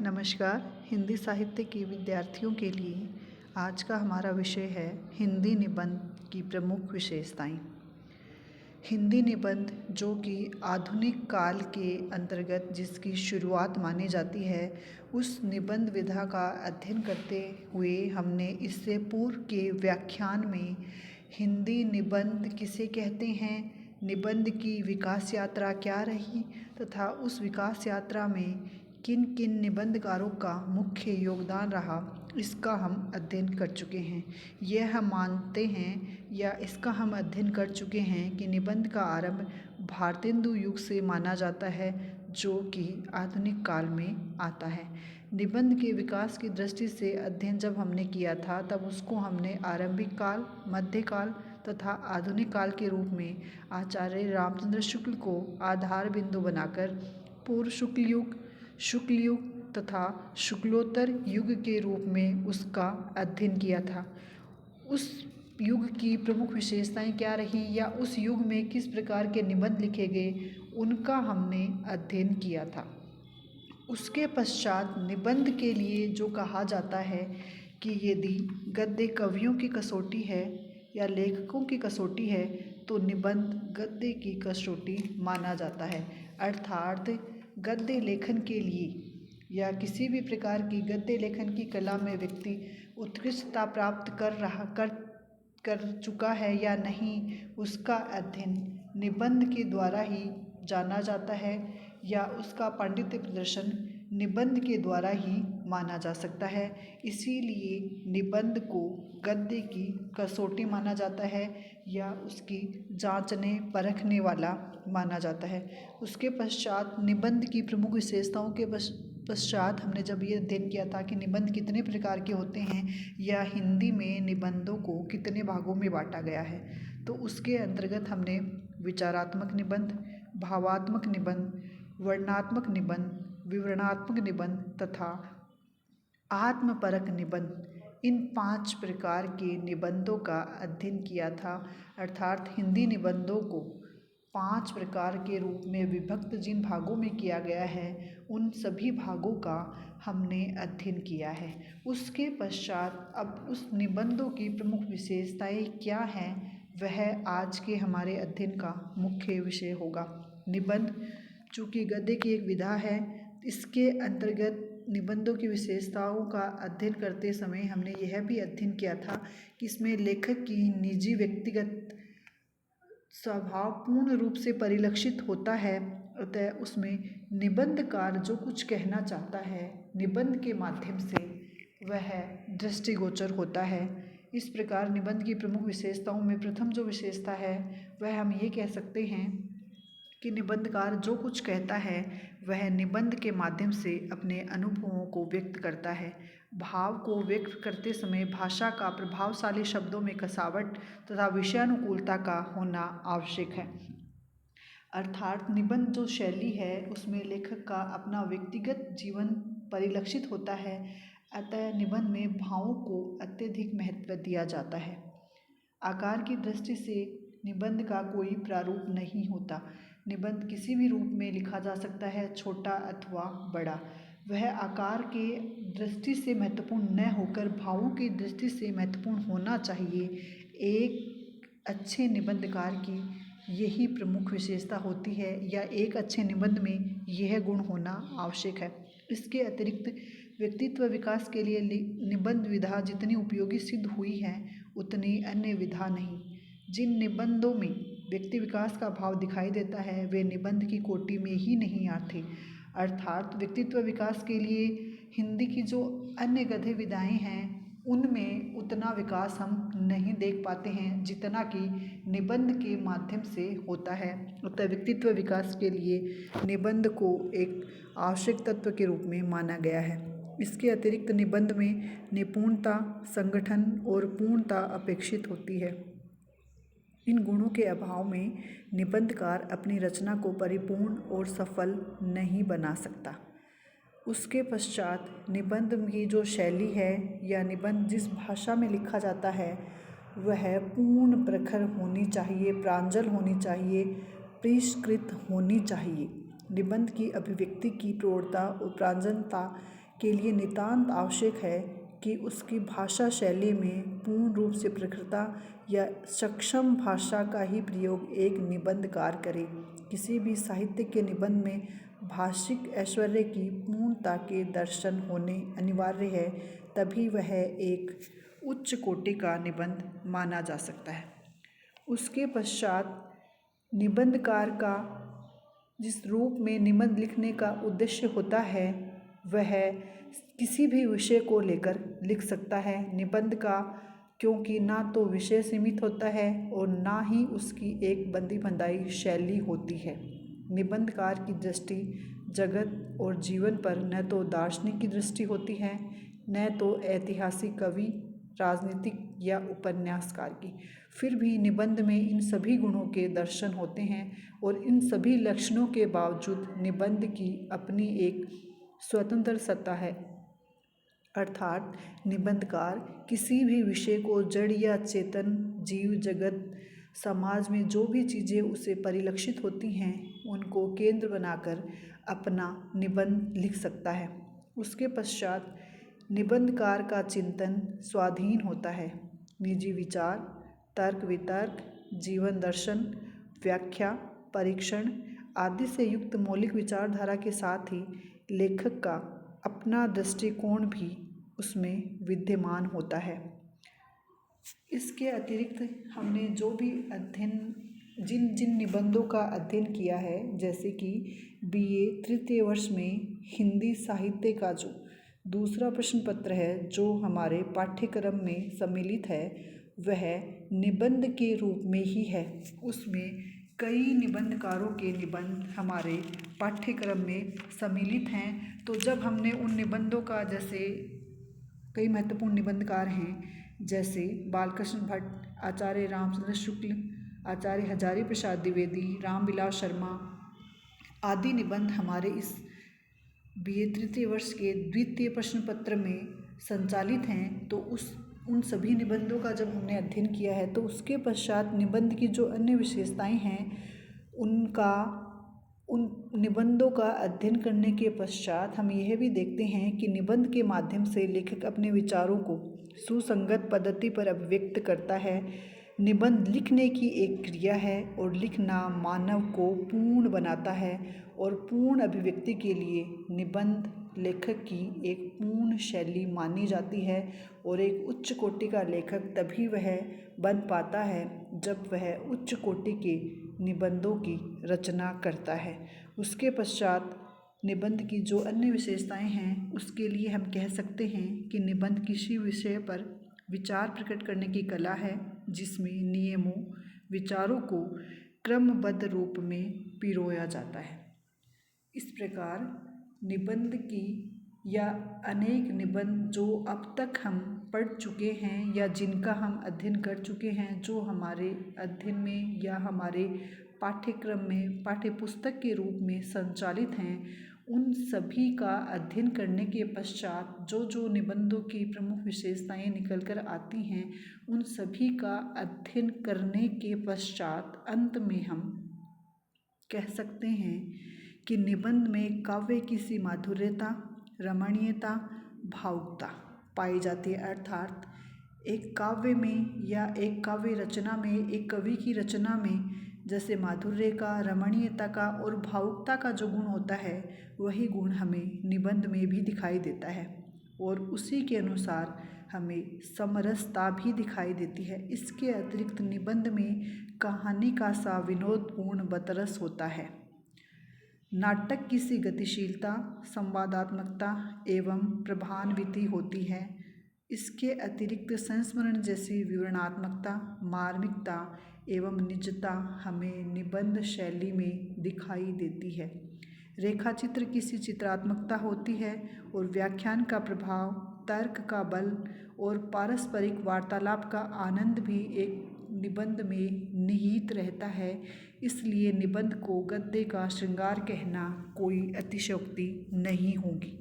नमस्कार। हिंदी साहित्य के विद्यार्थियों के लिए आज का हमारा विषय है हिंदी निबंध की प्रमुख विशेषताएं। हिंदी निबंध जो कि आधुनिक काल के अंतर्गत जिसकी शुरुआत मानी जाती है, उस निबंध विधा का अध्ययन करते हुए हमने इससे पूर्व के व्याख्यान में हिंदी निबंध किसे कहते हैं, निबंध की विकास यात्रा क्या रही तथा उस विकास यात्रा में किन किन निबंधकारों का मुख्य योगदान रहा, इसका हम अध्ययन कर चुके हैं। यह हम मानते हैं या इसका हम अध्ययन कर चुके हैं कि निबंध का आरंभ भारतेंदु युग से माना जाता है, जो कि आधुनिक काल में आता है। निबंध के विकास की दृष्टि से अध्ययन जब हमने किया था, तब उसको हमने आरंभिक काल, मध्यकाल तथा आधुनिक काल के रूप में आचार्य रामचंद्र शुक्ल को आधार बिंदु बनाकर पूर्व शुक्ल युग तथा शुक्लोत्तर युग के रूप में उसका अध्ययन किया था। उस युग की प्रमुख विशेषताएं क्या रही या उस युग में किस प्रकार के निबंध लिखे गए, उनका हमने अध्ययन किया था। उसके पश्चात निबंध के लिए जो कहा जाता है कि यदि गद्य कवियों की कसौटी है या लेखकों की कसौटी है, तो निबंध गद्य की कसौटी माना जाता है। अर्थात गद्य लेखन के लिए या किसी भी प्रकार की गद्य लेखन की कला में व्यक्ति उत्कृष्टता प्राप्त कर चुका है या नहीं, उसका अध्ययन निबंध के द्वारा ही जाना जाता है या उसका पांडित्य प्रदर्शन निबंध के द्वारा ही माना जा सकता है। इसीलिए निबंध को गद्य की कसौटी माना जाता है या उसकी जांचने परखने वाला माना जाता है। उसके पश्चात निबंध की प्रमुख विशेषताओं के पश्चात हमने जब ये अध्ययन किया था कि निबंध कितने प्रकार के होते हैं या हिंदी में निबंधों को कितने भागों में बांटा गया है, तो उसके अंतर्गत हमने विचारात्मक निबंध, भावात्मक निबंध, वर्णनात्मक निबंध, विवरणात्मक निबंध तथा आत्मपरक निबंध, इन 5 प्रकार के निबंधों का अध्ययन किया था। अर्थात हिंदी निबंधों को 5 प्रकार के रूप में विभक्त जिन भागों में किया गया है, उन सभी भागों का हमने अध्ययन किया है। उसके पश्चात अब उस निबंधों की प्रमुख विशेषताएं क्या हैं, वह आज के हमारे अध्ययन का मुख्य विषय होगा। निबंध चूँकि गद्य की एक विधा है, इसके अंतर्गत निबंधों की विशेषताओं का अध्ययन करते समय हमने यह भी अध्ययन किया था कि इसमें लेखक की निजी व्यक्तिगत स्वभाव पूर्ण रूप से परिलक्षित होता है। अतः उसमें निबंधकार जो कुछ कहना चाहता है निबंध के माध्यम से, वह दृष्टिगोचर होता है। इस प्रकार निबंध की प्रमुख विशेषताओं में प्रथम जो विशेषता है, वह हम ये कह सकते हैं कि निबंधकार जो कुछ कहता है वह निबंध के माध्यम से अपने अनुभवों को व्यक्त करता है। भाव को व्यक्त करते समय भाषा का प्रभावशाली शब्दों में कसावट तथा विषयानुकूलता का होना आवश्यक है। अर्थात निबंध जो शैली है, उसमें लेखक का अपना व्यक्तिगत जीवन परिलक्षित होता है। अतः निबंध में भावों को अत्यधिक महत्व दिया जाता है। आकार की दृष्टि से निबंध का कोई प्रारूप नहीं होता। निबंध किसी भी रूप में लिखा जा सकता है, छोटा अथवा बड़ा। वह आकार के दृष्टि से महत्वपूर्ण न होकर भावों की दृष्टि से महत्वपूर्ण होना चाहिए। एक अच्छे निबंधकार की यही प्रमुख विशेषता होती है या एक अच्छे निबंध में यह गुण होना आवश्यक है। इसके अतिरिक्त व्यक्तित्व विकास के लिए निबंध विधा जितनी उपयोगी सिद्ध हुई है, उतनी अन्य विधा नहीं। जिन निबंधों में व्यक्ति विकास का भाव दिखाई देता है, वे निबंध की कोटि में ही नहीं आते। अर्थात व्यक्तित्व विकास के लिए हिंदी की जो अन्य गद्य विधाएं हैं, उनमें उतना विकास हम नहीं देख पाते हैं जितना कि निबंध के माध्यम से होता है। अतः व्यक्तित्व विकास के लिए निबंध को एक आवश्यक तत्व के रूप में माना गया है। इसके अतिरिक्त निबंध में निपुणता, संगठन और पूर्णता अपेक्षित होती है। इन गुणों के अभाव में निबंधकार अपनी रचना को परिपूर्ण और सफल नहीं बना सकता। उसके पश्चात निबंध की जो शैली है या निबंध जिस भाषा में लिखा जाता है, वह पूर्ण प्रखर होनी चाहिए, प्रांजल होनी चाहिए, परिष्कृत होनी चाहिए। निबंध की अभिव्यक्ति की प्रौढ़ता और प्रांजलता के लिए नितांत आवश्यक है कि उसकी भाषा शैली में पूर्ण रूप से प्रखरता या सक्षम भाषा का ही प्रयोग एक निबंधकार करे। किसी भी साहित्य के निबंध में भाषिक ऐश्वर्य की पूर्णता के दर्शन होने अनिवार्य है, तभी वह एक उच्च कोटि का निबंध माना जा सकता है। उसके पश्चात निबंधकार का जिस रूप में निबंध लिखने का उद्देश्य होता है वह किसी भी विषय को लेकर लिख सकता है। निबंध का क्योंकि ना तो विषय सीमित होता है और ना ही उसकी एक बंदी बंधाई शैली होती है। निबंधकार की दृष्टि जगत और जीवन पर न तो दार्शनिक की दृष्टि होती है, न तो ऐतिहासिक, कवि, राजनीतिक या उपन्यासकार की। फिर भी निबंध में इन सभी गुणों के दर्शन होते हैं और इन सभी लक्षणों के बावजूद निबंध की अपनी एक स्वतंत्र सत्ता है, अर्थात निबंधकार किसी भी विषय को जड़ या चेतन, जीव जगत, समाज में जो भी चीज़ें उसे परिलक्षित होती हैं उनको केंद्र बनाकर अपना निबंध लिख सकता है। उसके पश्चात निबंधकार का चिंतन स्वाधीन होता है। निजी विचार, तर्क वितर्क, जीवन दर्शन, व्याख्या, परीक्षण आदि से युक्त मौलिक विचारधारा के साथ ही लेखक का अपना दृष्टिकोण भी उसमें विद्यमान होता है। इसके अतिरिक्त हमने जो भी अध्ययन जिन निबंधों का अध्ययन किया है, जैसे कि BA तृतीय वर्ष में हिंदी साहित्य का जो दूसरा प्रश्न पत्र है जो हमारे पाठ्यक्रम में सम्मिलित है वह निबंध के रूप में ही है। उसमें कई निबंधकारों के निबंध हमारे पाठ्यक्रम में सम्मिलित हैं। तो जब हमने उन निबंधों का, जैसे कई महत्वपूर्ण निबंधकार हैं जैसे बालकृष्ण भट्ट, आचार्य रामचंद्र शुक्ल, आचार्य हजारी प्रसाद द्विवेदी, रामविलास शर्मा आदि निबंध हमारे इस BA तृतीय वर्ष के द्वितीय प्रश्न पत्र में संचालित हैं। तो उन सभी निबंधों का जब हमने अध्ययन किया है तो उसके पश्चात निबंध की जो अन्य विशेषताएं हैं उन निबंधों का अध्ययन करने के पश्चात हम यह भी देखते हैं कि निबंध के माध्यम से लेखक अपने विचारों को सुसंगत पद्धति पर अभिव्यक्त करता है। निबंध लिखने की एक क्रिया है और लिखना मानव को पूर्ण बनाता है और पूर्ण अभिव्यक्ति के लिए निबंध लेखक की एक पूर्ण शैली मानी जाती है और एक उच्च कोटि का लेखक तभी वह बन पाता है जब वह उच्च कोटि के निबंधों की रचना करता है। उसके पश्चात निबंध की जो अन्य विशेषताएं हैं उसके लिए हम कह सकते हैं कि निबंध किसी विषय पर विचार प्रकट करने की कला है जिसमें नियमों, विचारों को क्रमबद्ध रूप में पिरोया जाता है। इस प्रकार निबंध की या अनेक निबंध जो अब तक हम पढ़ चुके हैं या जिनका हम अध्ययन कर चुके हैं, जो हमारे अध्ययन में या हमारे पाठ्यक्रम में पाठ्यपुस्तक के रूप में संचालित हैं, उन सभी का अध्ययन करने के पश्चात जो निबंधों की प्रमुख विशेषताएं निकल कर आती हैं, उन सभी का अध्ययन करने के पश्चात अंत में हम कह सकते हैं कि निबंध में काव्य की सी माधुर्यता, रमणीयता, भावुकता पाई जाती है। अर्थात एक काव्य में या एक काव्य रचना में, एक कवि की रचना में जैसे माधुर्य का, रमणीयता का और भावुकता का जो गुण होता है वही गुण हमें निबंध में भी दिखाई देता है और उसी के अनुसार हमें समरसता भी दिखाई देती है। इसके अतिरिक्त निबंध में कहानी का सा विनोदपूर्ण बतरस होता है, नाटक की सी गतिशीलता, संवादात्मकता एवं प्रभान्विति होती है। इसके अतिरिक्त संस्मरण जैसी विवरणात्मकता, मार्मिकता एवं निजता हमें निबंध शैली में दिखाई देती है। रेखाचित्र की सी चित्रात्मकता होती है और व्याख्यान का प्रभाव, तर्क का बल और पारस्परिक वार्तालाप का आनंद भी एक निबंध में निहित रहता है। इसलिए निबंध को गद्य का श्रृंगार कहना कोई अतिशयोक्ति नहीं होगी।